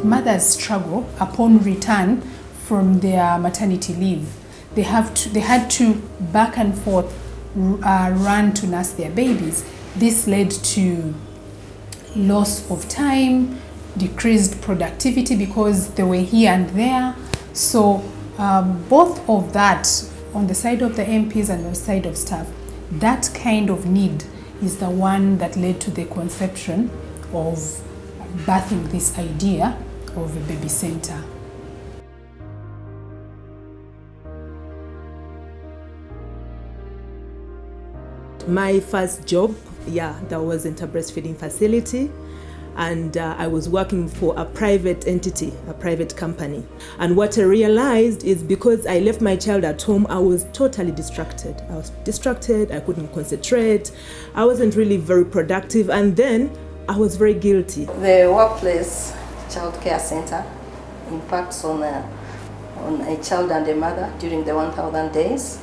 mothers struggle upon return from their maternity leave. They had to back and forth run to nurse their babies. This led to loss of time, decreased productivity because they were here and there. So both of that, on the side of the MPs and the side of staff, that kind of need is the one that led to the conception of birthing this idea of a baby center. My first job, that wasn't a breastfeeding facility, and I was working for a private entity, a private company. And what I realized is because I left my child at home, I was totally distracted. I couldn't concentrate, I wasn't really very productive, and then I was very guilty. The workplace childcare center impacts on a child and a mother during the 1,000 days.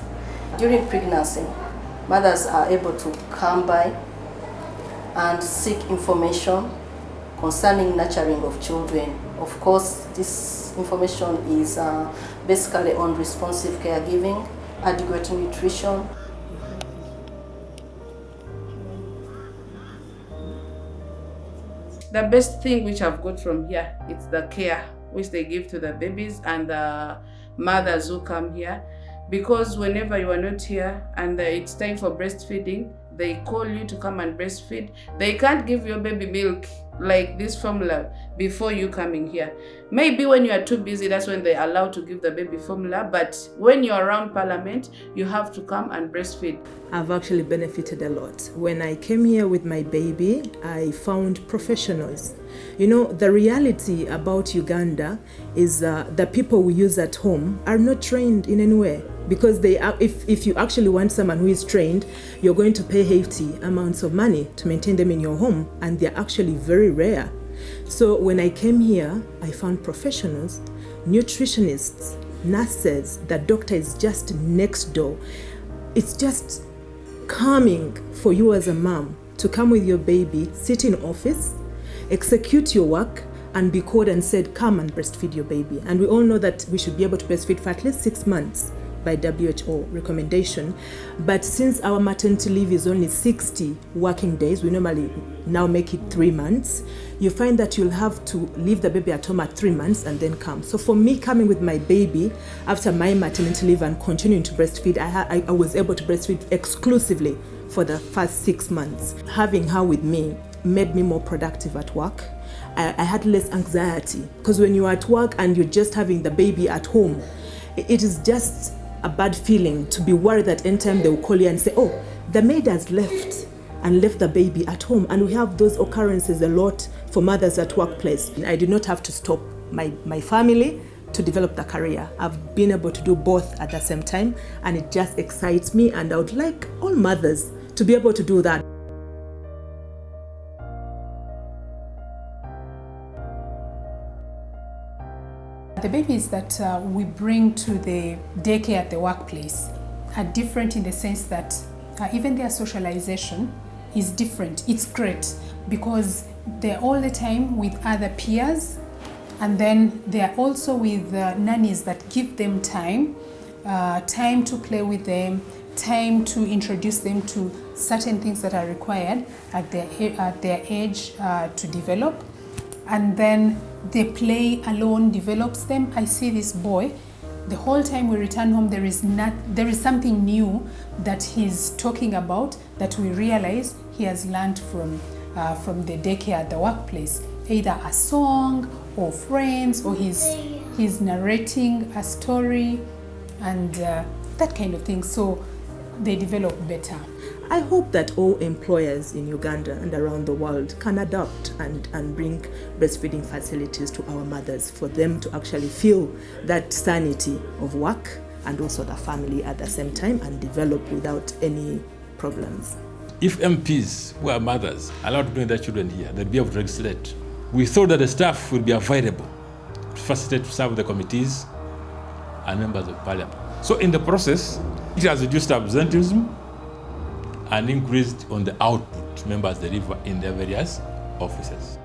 During pregnancy, mothers are able to come by and seek information concerning nurturing of children. Of course, this information is basically on responsive caregiving, adequate nutrition. The best thing which I've got from here, it's the care which they give to the babies and the mothers who come here. Because whenever you are not here and it's time for breastfeeding, they call you to come and breastfeed. They can't give your baby milk like this formula before you coming here. Maybe when you are too busy, that's when they allow to give the baby formula. But when you're around Parliament, you have to come and breastfeed. I've actually benefited a lot. When I came here with my baby, I found professionals. You know, the reality about Uganda is the people we use at home are not trained in any way. Because they are, if you actually want someone who is trained, you're going to pay hefty amounts of money to maintain them in your home, and they're actually very rare. So when I came here, I found professionals, nutritionists, nurses. The doctor is just next door. It's just calming for you as a mom to come with your baby, sit in office, execute your work, and be called and said, come and breastfeed your baby. And we all know that we should be able to breastfeed for at least 6 months by WHO recommendation. But since our maternity leave is only 60 working days, we normally now make it 3 months, you find that you'll have to leave the baby at home at 3 months and then come. So for me, coming with my baby after my maternity leave and continuing to breastfeed, I was able to breastfeed exclusively for the first 6 months. Having her with me made me more productive at work. I had less anxiety, because when you're at work and you're just having the baby at home, it is just a bad feeling to be worried that anytime they will call you and say, oh, the maid has left the baby at home. And we have those occurrences a lot for mothers at workplace. I did not have to stop my family to develop the career. I've been able to do both at the same time, and it just excites me, and I would like all mothers to be able to do that. The babies that we bring to the daycare at the workplace are different in the sense that even their socialization is different. It's great because they're all the time with other peers, and then they're also with nannies that give them time to play with them, time to introduce them to certain things that are required at their age to develop. And then the play alone develops them. I see this boy, the whole time we return home, there is something new that he's talking about that we realize he has learned from the daycare at the workplace. Either a song or friends, or he's narrating a story and that kind of thing. So they develop better. I hope that all employers in Uganda and around the world can adapt and bring breastfeeding facilities to our mothers, for them to actually feel that sanity of work and also the family at the same time, and develop without any problems. If MPs who are mothers allowed to bring their children here, they'd be able to legislate. We thought that the staff would be available to facilitate, to serve the committees and members of parliament. So in the process, it has reduced absenteeism and increased on the output members deliver in their various offices.